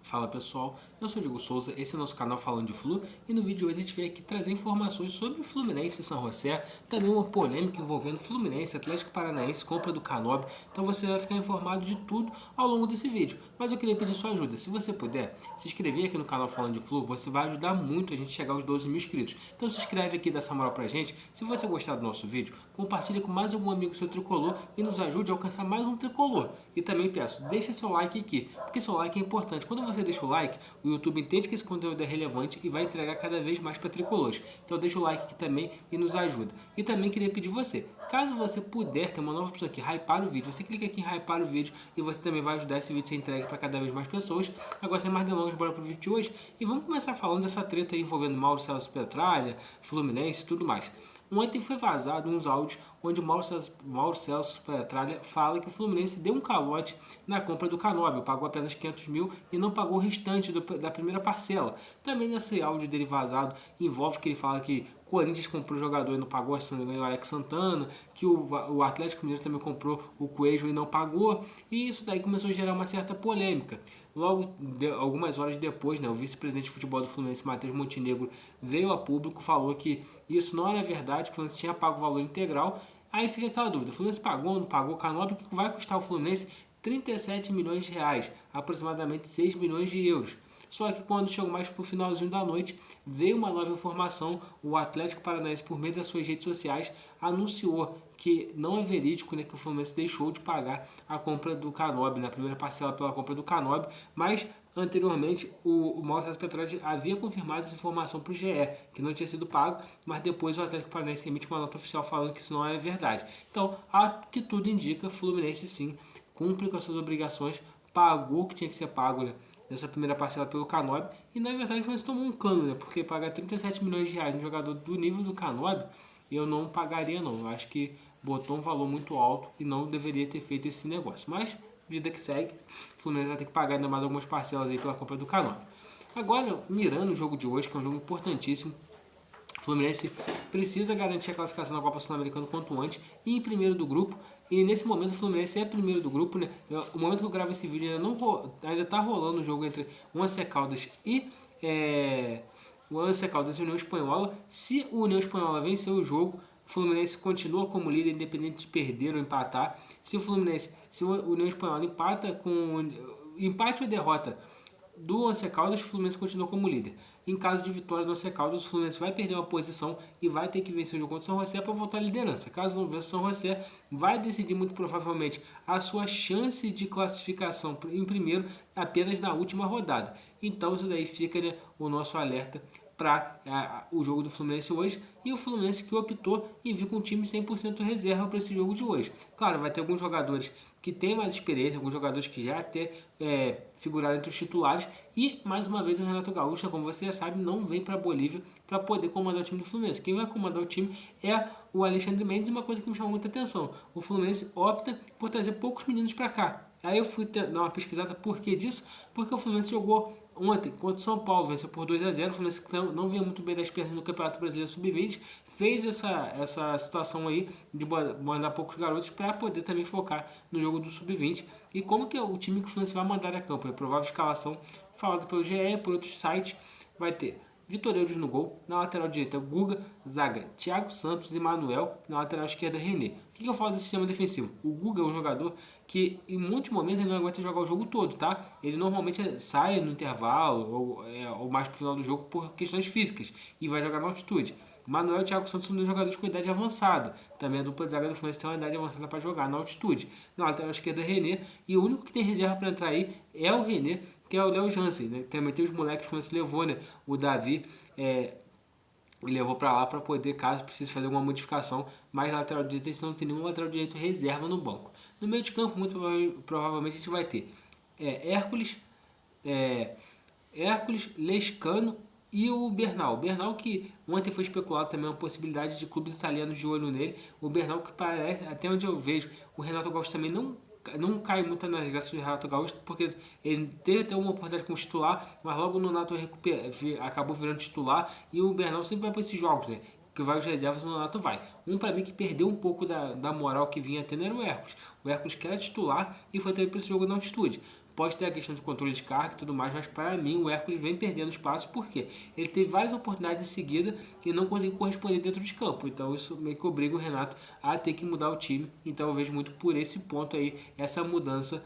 Fala pessoal, eu sou o Diego Souza, esse é o nosso canal Falando de Flu e no vídeo de hoje a gente veio aqui trazer informações sobre o Fluminense e São José, também uma polêmica envolvendo Fluminense, Atlético Paranaense, compra do Canóbio, então você vai ficar informado de tudo ao longo desse vídeo. Mas eu queria pedir sua ajuda, se você puder se inscrever aqui no canal Falando de Flu, você vai ajudar muito a gente a chegar aos 12 mil inscritos. Então se inscreve aqui, dá essa moral pra gente, se você gostar do nosso vídeo, compartilha com mais algum amigo seu tricolor e nos ajude a alcançar mais um tricolor. E também peço, deixa seu like aqui, porque seu like é importante. Quando você deixa o like, o YouTube entende que esse conteúdo é relevante e vai entregar cada vez mais para tricolores. Então deixa o like aqui também e nos ajuda. E também queria pedir você, caso você puder, ter uma nova opção aqui, hypar o vídeo. Você clica aqui em hypar o vídeo e você também vai ajudar esse vídeo a ser entregue para cada vez mais pessoas. Agora sem mais delongas, bora pro vídeo de hoje e vamos começar falando dessa treta aí envolvendo Mauro César Petralha, Fluminense e tudo mais. Ontem foi vazado uns áudios onde Mauro Celso Petralha fala que o Fluminense deu um calote na compra do Canóbio, pagou apenas 500 mil e não pagou o restante da primeira parcela. Também nesse áudio dele vazado envolve que ele fala que o Corinthians comprou o jogador e não pagou, se não me engano, o Alex Santana, que o Atlético Mineiro também comprou o Coelho e não pagou, e isso daí começou a gerar uma certa polêmica. Logo, algumas horas depois, o vice-presidente de futebol do Fluminense, Matheus Montenegro, veio a público, falou que isso não era verdade, que o Fluminense tinha pago o valor integral. Aí fica aquela dúvida, o Fluminense pagou ou não pagou o Canóbio, que vai custar o Fluminense 37 milhões de reais, aproximadamente 6 milhões de euros. Só que quando chegou mais para o finalzinho da noite, veio uma nova informação, o Atlético Paranaense, por meio das suas redes sociais, anunciou que não é verídico, que o Fluminense deixou de pagar a compra do Canóbio, a primeira parcela pela compra do Canóbio, mas anteriormente o Mauro César Petralha havia confirmado essa informação para o GE, que não tinha sido pago, mas depois o Atlético Paranaense emite uma nota oficial falando que isso não é verdade. Então, a que tudo indica, o Fluminense sim cumpre com as suas obrigações, pagou o que tinha que ser pago, nessa primeira parcela pelo Canóbio, e na verdade o Fluminense tomou um cano, porque pagar 37 milhões de reais no jogador do nível do Canóbio, eu não pagaria não, eu acho que botou um valor muito alto e não deveria ter feito esse negócio, mas vida que segue, o Fluminense vai ter que pagar ainda mais algumas parcelas aí pela compra do Canóbio. Agora, mirando o jogo de hoje, que é um jogo importantíssimo, o Fluminense precisa garantir a classificação na Copa Sul-Americana quanto antes e em primeiro do grupo. E nesse momento o Fluminense é primeiro do grupo, O momento que eu gravo esse vídeo ainda está rolando o jogo entre Once Caldas e o Once Caldas e União Espanhola. Se o União Espanhola vencer o jogo, o Fluminense continua como líder, independente de perder ou empatar. Se o União Espanhola empata com empate ou derrota do Once Caldas, o Fluminense continua como líder. Em caso de vitória do Once Caldas, o Fluminense vai perder uma posição e vai ter que vencer o jogo contra o São José para voltar à liderança. Caso não vença o São José, vai decidir muito provavelmente a sua chance de classificação em primeiro apenas na última rodada. Então isso daí fica, o nosso alerta para o jogo do Fluminense hoje, e o Fluminense que optou em vir com um time 100% reserva para esse jogo de hoje. Claro, vai ter alguns jogadores que têm mais experiência, alguns jogadores que já até figuraram entre os titulares, e mais uma vez o Renato Gaúcho, como você já sabe, não vem para a Bolívia para poder comandar o time do Fluminense. Quem vai comandar o time é o Alexandre Mendes, e uma coisa que me chamou muita atenção, o Fluminense opta por trazer poucos meninos para cá. Aí eu fui dar uma pesquisada por que disso, porque o Fluminense jogou ontem contra o São Paulo, venceu por 2-0, o Fluminense não vinha muito bem das pernas no Campeonato Brasileiro Sub-20, fez essa situação aí de mandar poucos garotos para poder também focar no jogo do Sub-20. E como que é o time que o Fluminense vai mandar a campo? A provável escalação falada pelo GE, por outros sites, vai ter Vitor Eudes no gol, na lateral direita Guga, zaga Thiago Santos e Manuel, na lateral esquerda René. O que eu falo desse sistema defensivo? O Guga é um jogador que em muitos momentos ele não aguenta jogar o jogo todo, tá? Ele normalmente sai no intervalo ou mais pro final do jogo por questões físicas e vai jogar na altitude. Manuel e Thiago Santos são dois jogadores com idade avançada. Também a dupla de zaga do Fluminense tem uma idade avançada para jogar na altitude. Na lateral esquerda René, e o único que tem reserva para entrar aí é o René, que é o Léo Jansen, Também tem os moleques que o Fluminense levou, O Davi levou para lá para poder, caso precise fazer alguma modificação, mas lateral direito a gente não tem nenhum lateral direito reserva no banco. No meio de campo, muito provavelmente a gente vai ter Hércules, Lescano e o Bernal. Bernal que ontem foi especulado também uma possibilidade de clubes italianos de olho nele. O Bernal que parece, até onde eu vejo, o Renato Gaúcho também não cai muito nas graças do Renato Gaúcho, porque ele teve até uma oportunidade como titular, mas logo no Nato acabou virando titular, e o Bernal sempre vai para esses jogos, que vai os reservas, o Nonato vai. Para mim que perdeu um pouco da moral que vinha tendo era o Hércules. O Hércules que era titular e foi também para esse jogo na altitude. Pode ter a questão de controle de carga e tudo mais, mas para mim o Hércules vem perdendo espaço porque ele teve várias oportunidades em seguida e não conseguiu corresponder dentro de campo. Então isso meio que obriga o Renato a ter que mudar o time. Então eu vejo muito por esse ponto aí, essa mudança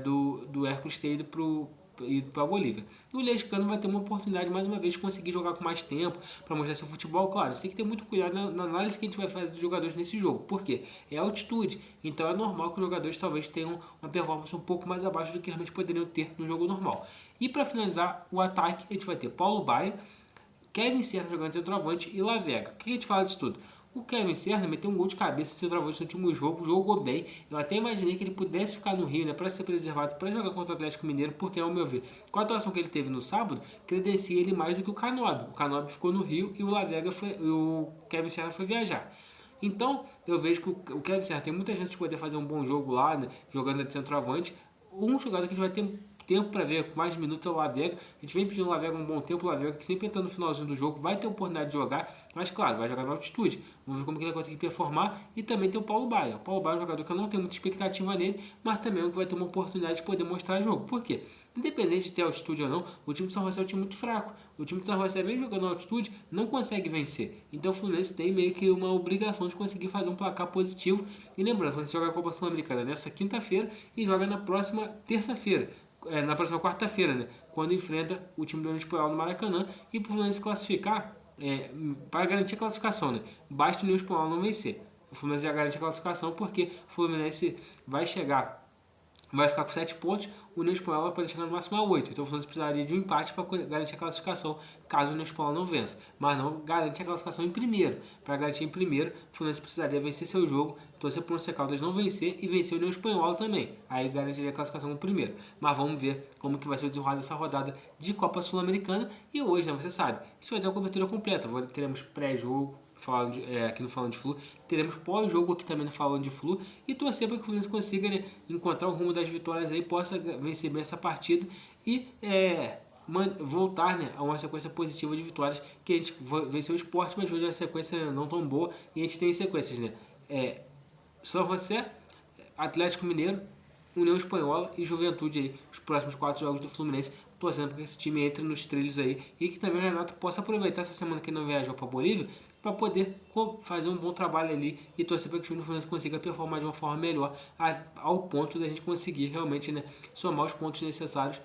do Hércules ter ido para a Bolívia. E o Lescano vai ter uma oportunidade mais uma vez de conseguir jogar com mais tempo para mostrar seu futebol. Claro, você tem que ter muito cuidado na análise que a gente vai fazer dos jogadores nesse jogo. Por quê? É altitude. Então é normal que os jogadores talvez tenham uma performance um pouco mais abaixo do que realmente poderiam ter no jogo normal. E para finalizar o ataque, a gente vai ter Paulo Baia, Kevin Serra jogando centroavante e Lavega. O que a gente fala disso tudo? O Kevin Serra meteu um gol de cabeça de centroavante no último jogo, jogou bem. Eu até imaginei que ele pudesse ficar no Rio, né, para ser preservado, para jogar contra o Atlético Mineiro, porque, ao meu ver, com a atuação que ele teve no sábado, credencia ele mais do que o Canóbio. O Canóbio ficou no Rio e o Kevin Serra foi viajar. Então, eu vejo que o Kevin Serra tem muita chance de poder fazer um bom jogo lá, né, jogando de centroavante. Um jogador que a gente vai ter tempo para ver, com mais minutos, é o Lavega. A gente vem pedindo o Lavega um bom tempo, o Lavega que sempre entra no finalzinho do jogo, vai ter oportunidade de jogar, mas claro, vai jogar na altitude. Vamos ver como que ele vai conseguir performar. E também tem o Paulo Baia. O Paulo Baia é um jogador que eu não tenho muita expectativa nele, mas também é um que vai ter uma oportunidade de poder mostrar jogo. Por quê? Independente de ter altitude ou não, o time do São José é um time muito fraco. O time do São José, mesmo jogando na altitude, não consegue vencer. Então o Fluminense tem meio que uma obrigação de conseguir fazer um placar positivo. E lembrando, você joga a Copa Sul-Americana nessa quinta-feira e joga na próxima terça-feira. Na próxima quarta-feira, né? Quando enfrenta o time do União Espanhol no Maracanã. E para o Fluminense classificar, para garantir a classificação, né? Basta o União Espanhol não vencer. O Fluminense já garante a classificação porque o Fluminense vai ficar com 7 pontos, o União Espanhola vai poder chegar no máximo a 8. Então o Fluminense precisaria de um empate para garantir a classificação, caso o União Espanhola não vença. Mas não garante a classificação em primeiro. Para garantir em primeiro, o Fluminense precisaria vencer seu jogo, torcer para o Once Caldas não vencer e vencer o União Espanhola também. Aí garantiria a classificação no primeiro. Mas vamos ver como que vai ser o desenrolar dessa rodada de Copa Sul-Americana. E hoje, né, você sabe, a gente vai ter uma cobertura completa. Teremos pré-jogo, aqui no Falando de Flu, teremos pós-jogo aqui também no Falando de Flu e torcer para que o Fluminense consiga, né, encontrar o rumo das vitórias aí, possa vencer bem essa partida e voltar, né, a uma sequência positiva de vitórias, que a gente venceu o Sport, mas hoje a sequência, né, não tão boa e a gente tem sequências, né, São José, Atlético Mineiro, União Espanhola e Juventude aí, os próximos 4 jogos do Fluminense, torcendo para que esse time entre nos trilhos aí e que também o Renato possa aproveitar essa semana que não viajou para a Bolívia para poder fazer um bom trabalho ali e torcer para que o time do Fluminense consiga performar de uma forma melhor ao ponto da gente conseguir realmente, né, somar os pontos necessários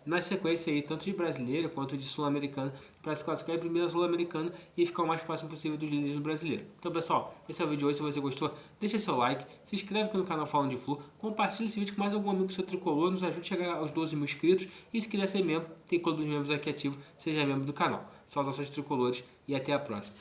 na sequência aí, tanto de brasileiro quanto de sul-americano, para se classificar em primeira sul-americana e ficar o mais próximo possível dos líderes do brasileiro. Então, pessoal, esse é o vídeo de hoje. Se você gostou, deixa seu like, se inscreve aqui no canal Falando de Flu, compartilha esse vídeo com mais algum amigo seu tricolor, nos ajude a chegar aos 12 mil inscritos e se quiser ser membro, tem Clube dos Membros aqui ativo, seja membro do canal. Saudações tricolores e até a próxima.